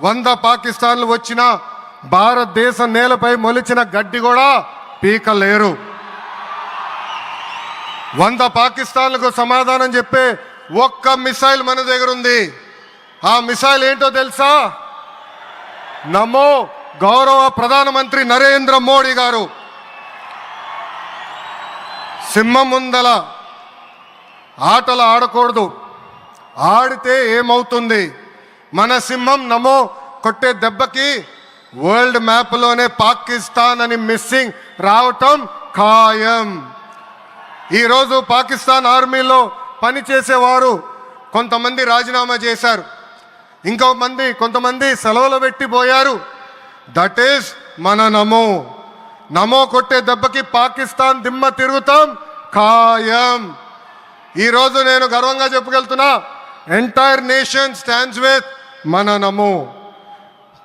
100 పాకిస్తాన్లు వచ్చినా భారతదేశ నేలపై మొలిచిన గడ్డి కూడా పీకలేరు. 100 పాకిస్తాన్లకు సమాధానం చెప్పే ఒక్క మిసైల్ మన దగ్గర ఉంది. ఆ మిసైల్ ఏంటో తెలుసా? నమో గౌరవ ప్రధానమంత్రి నరేంద్ర మోడీ గారు. సింహం ముందల ఆటలు ఆడకూడదు, ఆడితే ఏమవుతుంది? మన సింహం నమో కొట్టే దెబ్బకి వరల్డ్ మ్యాప్లోనే పాకిస్తాన్ అని మిస్సింగ్ రావటం ఖాయం. ఈరోజు పాకిస్తాన్ ఆర్మీలో పనిచేసేవారు కొంతమంది రాజీనామా చేశారు, కొంతమంది సెలవులు పెట్టిపోయారు. దట్ ఈస్ మన నమో. నమో కొట్టే దెబ్బకి పాకిస్తాన్ దిమ్మ తిరుగుతాం ఖాయం. ఈరోజు నేను గర్వంగా చెప్పగలుగుతున్నా, ఎంటైర్ నేషన్ స్టాండ్స్ విత్ మన నమో.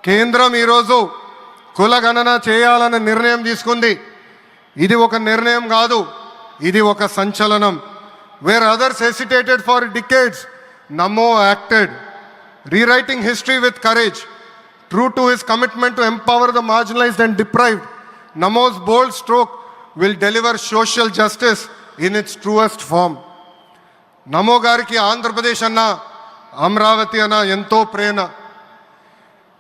కేంద్రం ఈరోజు కులగణన చేయాలన్న నిర్ణయం తీసుకుంది. ఇది ఒక నిర్ణయం కాదు, ఇది ఒక సంచలనం. Wear others hesitated for decades, Namo acted, rewriting history with courage. True to his commitment to empower the marginalized and deprived, Namo's bold stroke will deliver social justice in its truest form. నమో గారికి ఆంధ్రప్రదేశ్ అన్న, అమరావతి అన్న ఎంతో ప్రేమ.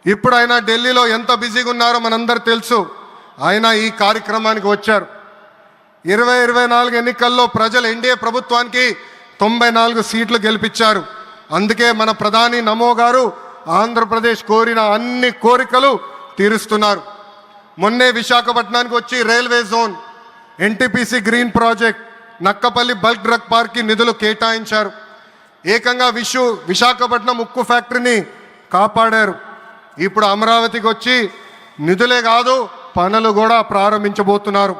ఇప్పుడు ఆయన ఢిల్లీలో ఎంత బిజీగా ఉన్నారో మనందరూ తెలుసు. ఆయన ఈ కార్యక్రమానికి వచ్చారు. 2024 ఎన్నికల్లో ప్రజలు ఎన్డీఏ ప్రభుత్వానికి 94 సీట్లు గెలిపించారు. అందుకే మన ప్రధాని నమో గారు ఆంధ్రప్రదేశ్ కోరిన అన్ని కోరికలు తీరుస్తున్నారు. మొన్నే విశాఖపట్నానికి వచ్చి railway zone, NTPC green project, Nakkapalli bulk drug పార్క్కి నిధులు కేటాయించారు. ఏకంగా విశాఖపట్నం ఉక్కు ఫ్యాక్టరీని కాపాడారు. ఇప్పుడు అమరావతికి వచ్చి నిధులే కాదు పనులు కూడా ప్రారంభించబోతున్నారు.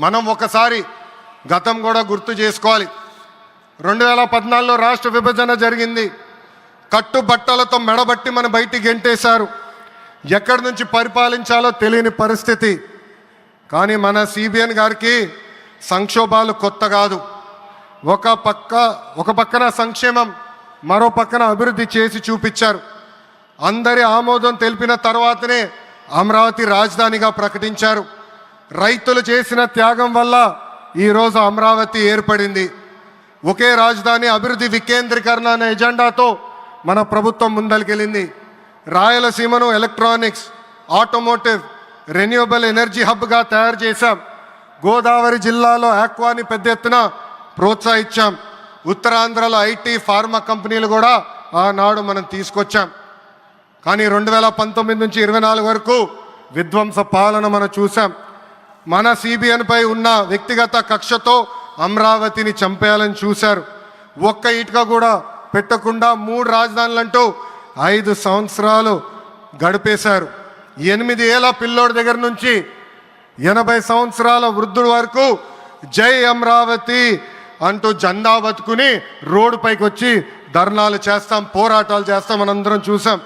మనం ఒకసారి గతం కూడా గుర్తు చేసుకోవాలి. 2014లో రాష్ట్ర విభజన జరిగింది. కట్టుబట్టలతో మెడబట్టి మన బయటికి గెంటేశారు. ఎక్కడి నుంచి పరిపాలించాలో తెలియని పరిస్థితి. కానీ మన సిబిఎన్ గారికి సంక్షోభాలు కొత్త కాదు. ఒక పక్కన సంక్షేమం, మరో పక్కన అభివృద్ధి చేసి చూపించారు. అందరి ఆమోదం తెలిపిన తర్వాతనే అమరావతి రాజధానిగా ప్రకటించారు. రైతులు చేసిన త్యాగం వల్ల ఈరోజు అమరావతి ఏర్పడింది. ఒకే రాజధాని, అభివృద్ధి, వికేంద్రీకరణ అనే ఎజెండాతో మన ప్రభుత్వం ముందరికెళ్ళింది. రాయలసీమను ఎలక్ట్రానిక్స్, ఆటోమోటివ్, రెన్యూవబుల్ ఎనర్జీ హబ్గా తయారు చేశాం. గోదావరి జిల్లాలో ఆక్వాని పెద్ద ఎత్తున ప్రోత్సహించాం. ఉత్తరాంధ్రలో ఐటీ, ఫార్మా కంపెనీలు కూడా ఆనాడు మనం తీసుకొచ్చాం. కానీ 2019 నుంచి 24 వరకు విధ్వంస పాలన మనం చూసాం. మన సిబిఎన్పై ఉన్న వ్యక్తిగత కక్షతో అమరావతిని చంపేయాలని చూశారు. ఒక్క ఇటుక కూడా పెట్టకుండా 3 రాజధానులంటూ 5 సంవత్సరాలు గడిపేశారు. 8 ఏళ్ల పిల్లోడి దగ్గర నుంచి 80 సంవత్సరాల వృద్ధుడి వరకు జై అమరావతి అంటూ జెండా బతుకుని రోడ్డు పైకి వచ్చి ధర్నాలు చేస్తాం, పోరాటాలు చేస్తాం మనందరం చూసాం.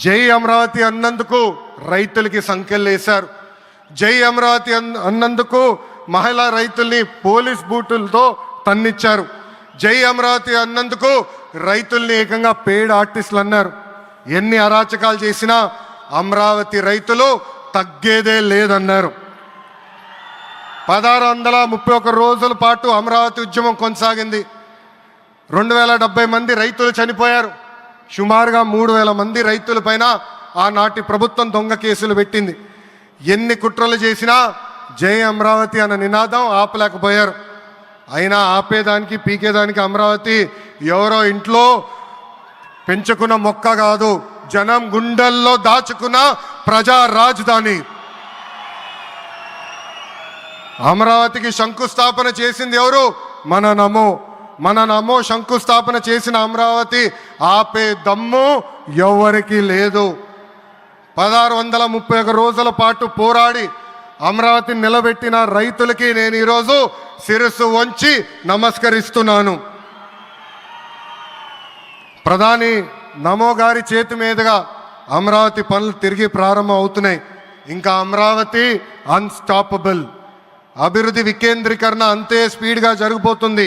జై అమరావతి అన్నందుకు రైతులకి సంఖ్యలేశారు. జై అమరావతి అన్నందుకు మహిళా రైతుల్ని పోలీస్ బూటులతో తన్నిచ్చారు. జై అమరావతి అన్నందుకు రైతుల్ని ఏకంగా పెయిడ్ ఆర్టిస్టులు అన్నారు. ఎన్ని అరాచకాలు చేసినా అమరావతి రైతులు తగ్గేదే లేదన్నారు. 1631 రోజుల పాటు అమరావతి ఉద్యమం కొనసాగింది. 2070 మంది రైతులు చనిపోయారు. సుమారుగా 3000 మంది రైతుల పైన ఆనాటి ప్రభుత్వం దొంగ కేసులు పెట్టింది. ఎన్ని కుట్రలు చేసినా జై అమరావతి అన్న నినాదం ఆపలేకపోయారు. అయినా ఆపేదానికి, పీకేదానికి అమరావతి ఎవరో ఇంట్లో పెంచుకున్న మొక్క కాదు, జనం గుండెల్లో దాచుకున్న ప్రజా రాజధాని. అమరావతికి శంకుస్థాపన చేసింది ఎవరు? మన నమో. మన నమో శంకుస్థాపన చేసిన అమరావతి ఆపే దమ్ము ఎవరికి లేదు. 1631 రోజుల పాటు పోరాడి అమరావతిని నిలబెట్టిన రైతులకి నేను ఈరోజు శిరస్సు వంచి నమస్కరిస్తున్నాను. ప్రధాని నమో గారి చేతి మీదుగా అమరావతి పనులు తిరిగి ప్రారంభం అవుతున్నాయి. ఇంకా అమరావతి అన్స్టాపబుల్. అభివృద్ధి, వికేంద్రీకరణ అంతే స్పీడ్గా జరిగిపోతుంది.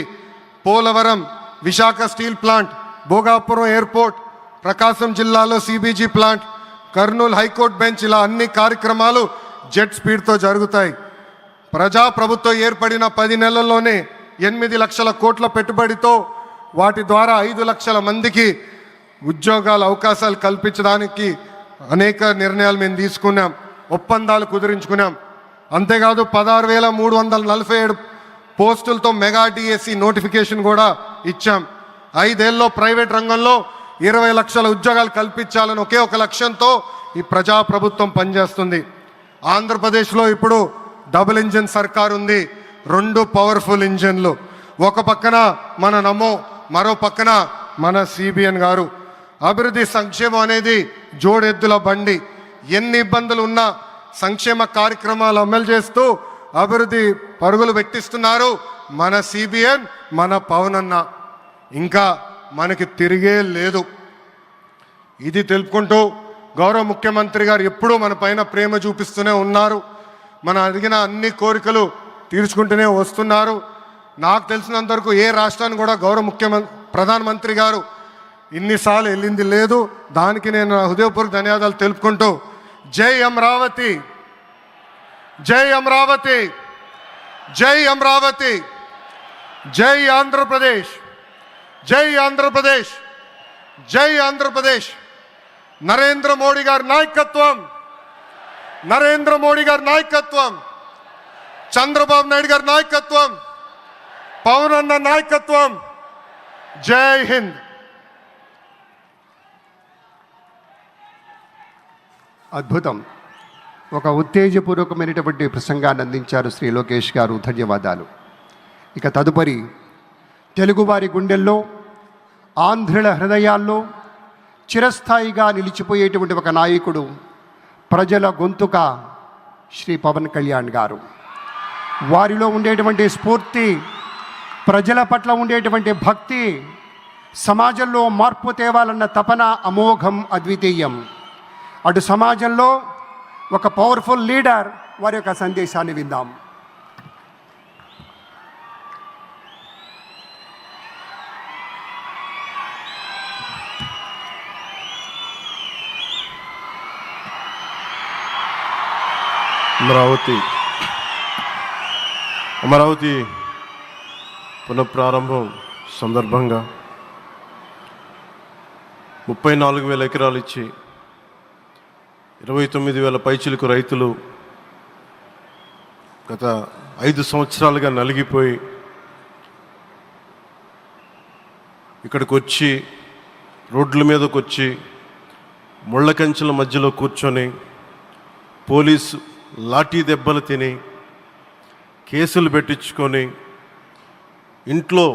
Polavaram, Visakha steel plant, Bhogapuram airport, Prakasam జిల్లాలో CBG plant, Kurnool high court bench, ఇలా అన్ని కార్యక్రమాలు జెట్ స్పీడ్తో జరుగుతాయి. ప్రజాప్రభుత్వం ఏర్పడిన 10 నెలల్లోనే 8 లక్షల కోట్ల పెట్టుబడితో వాటి ద్వారా 5 లక్షల మందికి ఉద్యోగాల అవకాశాలు కల్పించడానికి అనేక నిర్ణయాలు మేము తీసుకున్నాం, ఒప్పందాలు కుదిరించుకున్నాం. అంతేకాదు 16,347 పోస్టులతో మెగా డిఎస్సి నోటిఫికేషన్ కూడా ఇచ్చాం. 5 ఏళ్ళలో ప్రైవేట్ రంగంలో 20 లక్షల ఉద్యోగాలు కల్పించాలని ఒకే ఒక లక్ష్యంతో ఈ ప్రజాప్రభుత్వం పనిచేస్తుంది. ఆంధ్రప్రదేశ్లో ఇప్పుడు డబుల్ ఇంజిన్ సర్కార్ ఉంది, 2 పవర్ఫుల్ ఇంజిన్లు. ఒక పక్కన మన నమో, మరో పక్కన మన సిబిఎన్ గారు. అభివృద్ధి సంక్షేమం అనేది జోడెద్దుల బండి. ఎన్ని ఇబ్బందులు ఉన్నా సంక్షేమ కార్యక్రమాలు అమలు చేస్తూ అభివృద్ధి పరుగులు పెట్టిస్తున్నారు మన సిబిఎన్, మన పవన్ అన్న. ఇంకా మనకి తిరిగే లేదు. ఇది తెలుపుకుంటూ గౌరవ ముఖ్యమంత్రి గారు ఎప్పుడూ మన పైన ప్రేమ చూపిస్తూనే ఉన్నారు. మనం అడిగిన అన్ని కోరికలు తీర్చుకుంటూనే వస్తున్నారు. నాకు తెలిసినంత వరకు ఏ రాష్ట్రాన్ని కూడా గౌరవ ప్రధానమంత్రి గారు ఇన్నిసార్లు వెళ్ళింది లేదు. దానికి నేను హృదయపూర్వక ధన్యవాదాలు తెలుపుకుంటూ జై అమరావతి, జై అమరావతి, జై అమరావతి, జై ఆంధ్రప్రదేశ్, జై ఆంధ్రప్రదేశ్, జై ఆంధ్రప్రదేశ్. నరేంద్ర మోడీ గారి నాయకత్వం, నరేంద్ర మోడీ గారి నాయకత్వం, చంద్రబాబు నాయుడు గారి నాయకత్వం, పవన్ అన్న నాయకత్వం. జై హింద్. అద్భుతం. ఒక ఉత్తేజపూర్వకమైనటువంటి ప్రసంగాన్ని అందించారు శ్రీ లోకేష్ గారు. ధన్యవాదాలు. ఇక తదుపరి తెలుగువారి గుండెల్లో, ఆంధ్రుల హృదయాల్లో చిరస్థాయిగా నిలిచిపోయేటువంటి ఒక నాయకుడు, ప్రజల గొంతుక శ్రీ పవన్ కళ్యాణ్ గారు. వారిలో ఉండేటువంటి స్ఫూర్తి, ప్రజల పట్ల ఉండేటువంటి భక్తి, సమాజంలో మార్పు తేవాలన్న తపన అమోఘం, అద్వితీయం. అటు సమాజంలో ఒక పవర్ఫుల్ లీడర్, వారి యొక్క సందేశాన్ని విందాం. అమరావతి పునఃప్రారంభం సందర్భంగా 34,000 ఎకరాలు ఇచ్చి 29,000 పైచిలకు రైతులు గత 5 సంవత్సరాలుగా నలిగిపోయి ఇక్కడికి వచ్చి, రోడ్ల మీదకి వచ్చి, ముళ్ళ కంచెల మధ్యలో కూర్చొని పోలీసు లాఠీ దెబ్బలు తిని, కేసులు పెట్టించుకొని, ఇంట్లో